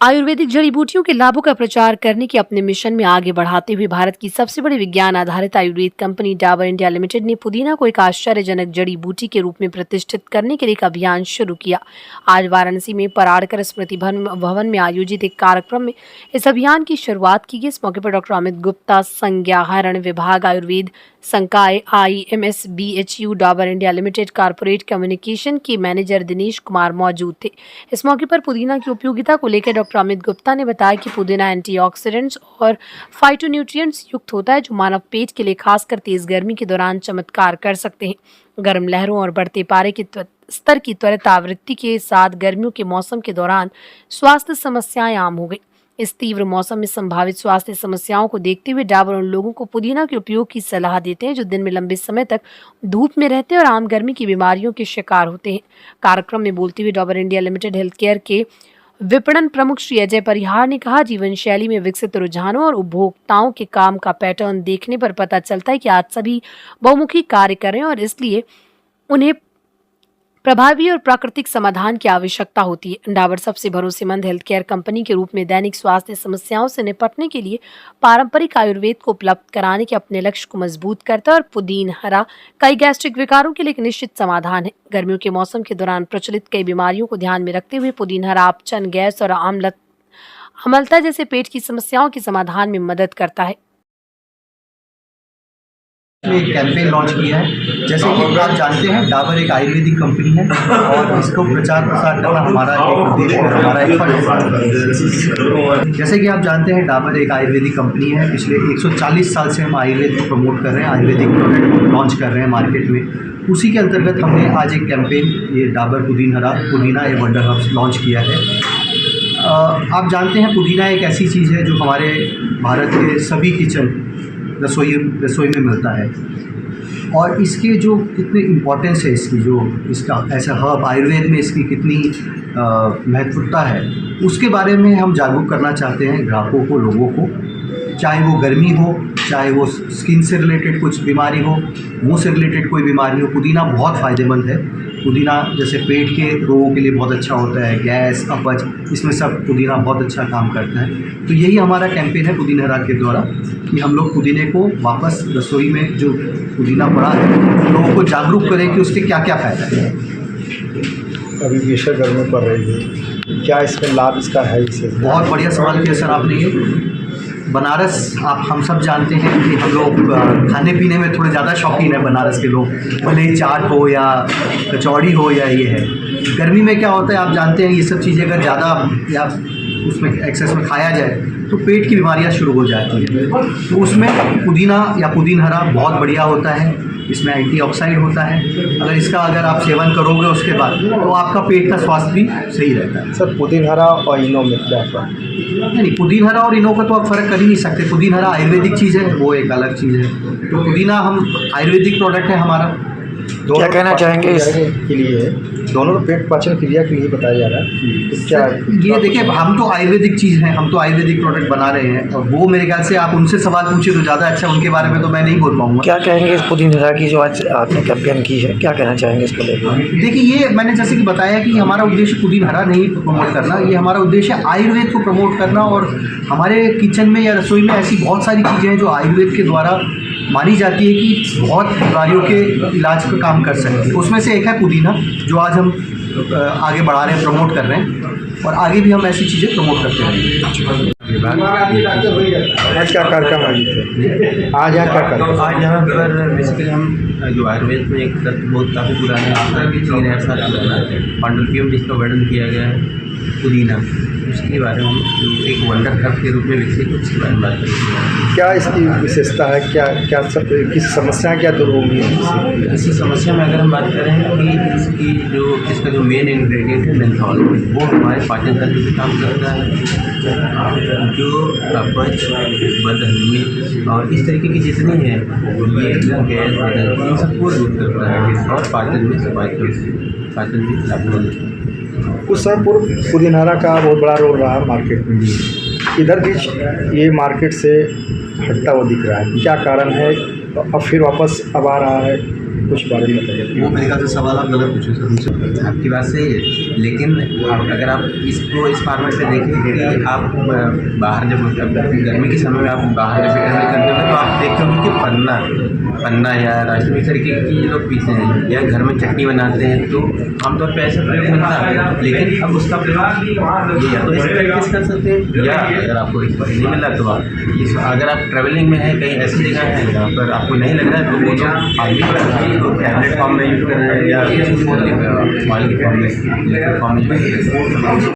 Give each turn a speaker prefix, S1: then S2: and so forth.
S1: आयुर्वेदिक जड़ी बूटियों के लाभों का प्रचार करने के अपने मिशन में आगे बढ़ाते हुए भारत की सबसे बड़ी विज्ञान आधारित Ayurveda company Dabur India limited ने पुदीना को एक आश्चर्यजनक जड़ी बूटी के रूप में प्रतिष्ठित करने के लिए एक अभियान शुरू किया। आज वाराणसी में पराड़कर स्मृति भवन में आयोजित एक कार्यक्रम में इस अभियान की शुरुआत की गई। इस मौके पर डॉक्टर अमित गुप्ता, संज्ञाहरण विभाग, आयुर्वेद संकाय, IMS-BHU Dabur India limited corporate communication के मैनेजर दिनेश कुमार मौजूद थे। इस मौके पर पुदीना की उपयोगिता को लेकर डॉक्टर अमित गुप्ता ने बताया कि पुदीना एंटीऑक्सीडेंट्स और फाइटोन्यूट्रिएंट्स युक्त होता है, जो मानव पेट के लिए खासकर तेज गर्मी के दौरान चमत्कार कर सकते हैं। गर्म लहरों और बढ़ते पारे के स्तर की त्वरित आवृत्ति के साथ गर्मियों के मौसम के दौरान स्वास्थ्य समस्याएं आम हो गई। इस तीव्र मौसम में संभावित स्वास्थ्य समस्याओं को देखते हुए डाबर उन लोगों को पुदीना के उपयोग की सलाह देते हैं जो दिन में लंबे समय तक धूप में रहते हैं और आम गर्मी की बीमारियों के शिकार होते हैं। कार्यक्रम में बोलते हुए Dabur India limited health care के विपणन प्रमुख श्री अजय परिहार ने कहा, जीवन शैली में विकसित रुझानों और उपभोक्ताओं के काम का पैटर्न देखने पर पता चलता है कि आज सभी बहुमुखी कार्य कर रहे हैं और इसलिए उन्हें प्रभावी और प्राकृतिक समाधान की आवश्यकता होती है। डाबर सबसे भरोसेमंद हेल्थ केयर कंपनी के रूप में दैनिक स्वास्थ्य समस्याओं से निपटने के लिए पारंपरिक आयुर्वेद को उपलब्ध कराने के अपने लक्ष्य को मजबूत करता है और पुदीना कई गैस्ट्रिक विकारों के लिए एक निश्चित समाधान है। गर्मियों के मौसम के दौरान प्रचलित कई बीमारियों को ध्यान में रखते हुए पुदीना अपचन, गैस और अम्लता जैसे पेट की समस्याओं के समाधान में मदद करता है।
S2: एक कैंपेन लॉन्च किया है। जैसे कि आप जानते हैं, डाबर एक आयुर्वेदिक कंपनी है और इसको प्रचार प्रसार करना हमारा एक उद्देश्य है, हमारा एक फर्ज है। जैसे कि आप जानते हैं, डाबर एक आयुर्वेदिक कंपनी है। पिछले 140 साल से हम आयुर्वेद को प्रमोट कर रहे हैं, आयुर्वेदिक प्रोडक्ट लॉन्च कर रहे हैं मार्केट में। उसी के अंतर्गत हमने आज एक कैंपेन, ये डाबर पुदीना ए वंडर हर्ब्स लॉन्च किया है। आप जानते हैं, पुदीना एक ऐसी चीज़ है जो हमारे भारत के सभी किचन रसोई में मिलता है और इसके जो कितने इम्पोर्टेंस है, इसका ऐसा हर्ब आयुर्वेद में इसकी कितनी महत्वता है, उसके बारे में हम जागरूक करना चाहते हैं ग्राहकों को, लोगों को। चाहे वो गर्मी हो, चाहे वो स्किन से रिलेटेड कुछ बीमारी हो, मुंह से रिलेटेड कोई बीमारी हो, पुदीना बहुत फ़ायदेमंद है। पुदीना जैसे पेट के रोगों के लिए बहुत अच्छा होता है, गैस, अपच, इसमें सब पुदीना बहुत अच्छा काम करता है। तो यही हमारा कैंपेन है पुदीना के द्वारा कि हम लोग पुदीने को वापस रसोई में जो पुदीना पड़ा है, लोगों को जागरूक करें कि उसके क्या क्या फ़ायदा है।
S3: अभी भीषण गर्मी पड़ रही है, क्या इसमें लाभ इसका है? इसे
S2: बहुत बढ़िया सवाल किया सर आपने। ये बनारस, हम सब जानते हैं कि हम लोग खाने पीने में थोड़े ज़्यादा शौकीन है बनारस के लोग, भले ही चाट हो या कचौड़ी हो या ये है। गर्मी में क्या होता है, आप जानते हैं, ये सब चीज़ें अगर ज़्यादा या उसमें एक्सेस में खाया जाए तो पेट की बीमारियां शुरू हो जाती हैं। तो उसमें पुदीना या पुदीना बहुत बढ़िया होता है। इसमें एंटीऑक्सीडेंट होता है। अगर आप सेवन करोगे उसके बाद तो आपका पेट का स्वास्थ्य भी सही रहता है।
S3: सर, पुदीना और इनो में क्या फ़र्क?
S2: नहीं, पुदीना और इनो का तो आप फ़र्क कर ही नहीं सकते। पुदीना आयुर्वेदिक चीज़ है, वो एक अलग चीज़ है। तो पुदीना हम आयुर्वेदिक प्रोडक्ट है हमारा।
S3: क्या कहना चाहेंगे इसके लिए? दोनों पेट पाचन क्रिया के लिए बताया जा रहा है। तो क्या
S2: ये देखिए, हम तो आयुर्वेदिक चीज़ हैं, हम तो आयुर्वेदिक प्रोडक्ट बना रहे हैं और वो मेरे ख्याल से आप उनसे सवाल पूछे तो ज़्यादा अच्छा, उनके बारे में तो मैं नहीं बोल पाऊँगा।
S3: क्या कहेंगे इस पुदीना की जो आज आपने कैंपेन की है, क्या कहना चाहेंगे इसको लेकर?
S2: देखिए, ये मैंने जैसे कि बताया कि हमारा उद्देश्य पुदीना नहीं प्रमोट करना, ये हमारा उद्देश्य है आयुर्वेद को प्रमोट करना। और हमारे किचन में या रसोई में ऐसी बहुत सारी चीज़ें हैं जो आयुर्वेद के द्वारा मानी जाती है कि बहुत बीमारियों के इलाज का काम कर सकती है। उसमें से एक है पुदीना, जो आज हम आगे बढ़ा रहे हैं, प्रमोट कर रहे हैं और आगे भी हम ऐसी चीज़ें प्रमोट करते रहेंगे।
S3: आज क्या कार्यक्रम है? आज यहाँ क्या कार्यक्रम?
S4: आज यहाँ पर बेसिकली हम जो आयुर्वेद में एक बहुत काफ़ी पुराने 3 साल पुराना पांडुलिपियम जिसका वर्णन किया गया है पुदीना, उसके बारे में हम एक वंडर हर्ब के रूप में विकसित, उसके बारे में बात करेंगे।
S3: क्या इसकी विशेषता है? किस समस्या क्या दूर होगी?
S4: इसी समस्या में अगर हम बात करें कि इसका जो मेन इंग्रेडिएंट है मेंथॉल, वो हमारे पाचन तंत्र पे काम करता है, जो अपच, बदहजमी और इस तरीके की जितनी है ये गैस बदल इन सबको दूर करता है और पाचन भी लाभ होता है।
S3: कुछ समय पूर्व पुदीना का बहुत बड़ा रोल रहा मार्केट में, इधर बीच ये मार्केट से हटता हुआ दिख रहा है। क्या कारण है? अब फिर वापस अब आ रहा है, कुछ बारे में बताइए।
S2: वो मेरे ख्याल से सवाल आप गलत पूछे सर उनसे।
S4: आपकी बात सही है, लेकिन अगर आप इसको इस फॉर्मेट पे देखें कि आप बाहर जब गर्मी के समय में आप बाहर जब ट्रैवल करते हो तो आप देखते होंगे कि पन्ना या राशन इस तरीके की लोग पीते हैं या घर में चटनी बनाते हैं, तो आमतौर पे ऐसा प्रयोग मिलता है। लेकिन अब उसका प्रयोग ये या तो इस तरीके से कर सकते हैं, या अगर आपको इस पर नहीं मिला तो आप अगर आप ट्रैवलिंग में हैं, कहीं ऐसी जगह है जहाँ पर आपको नहीं लग रहा है, तो वो जो आदमी पर टैबलेट फॉर्म में यूज़ कर रहे हैं या ऑयल के फॉर्म में यूज़ कर रहे हैं।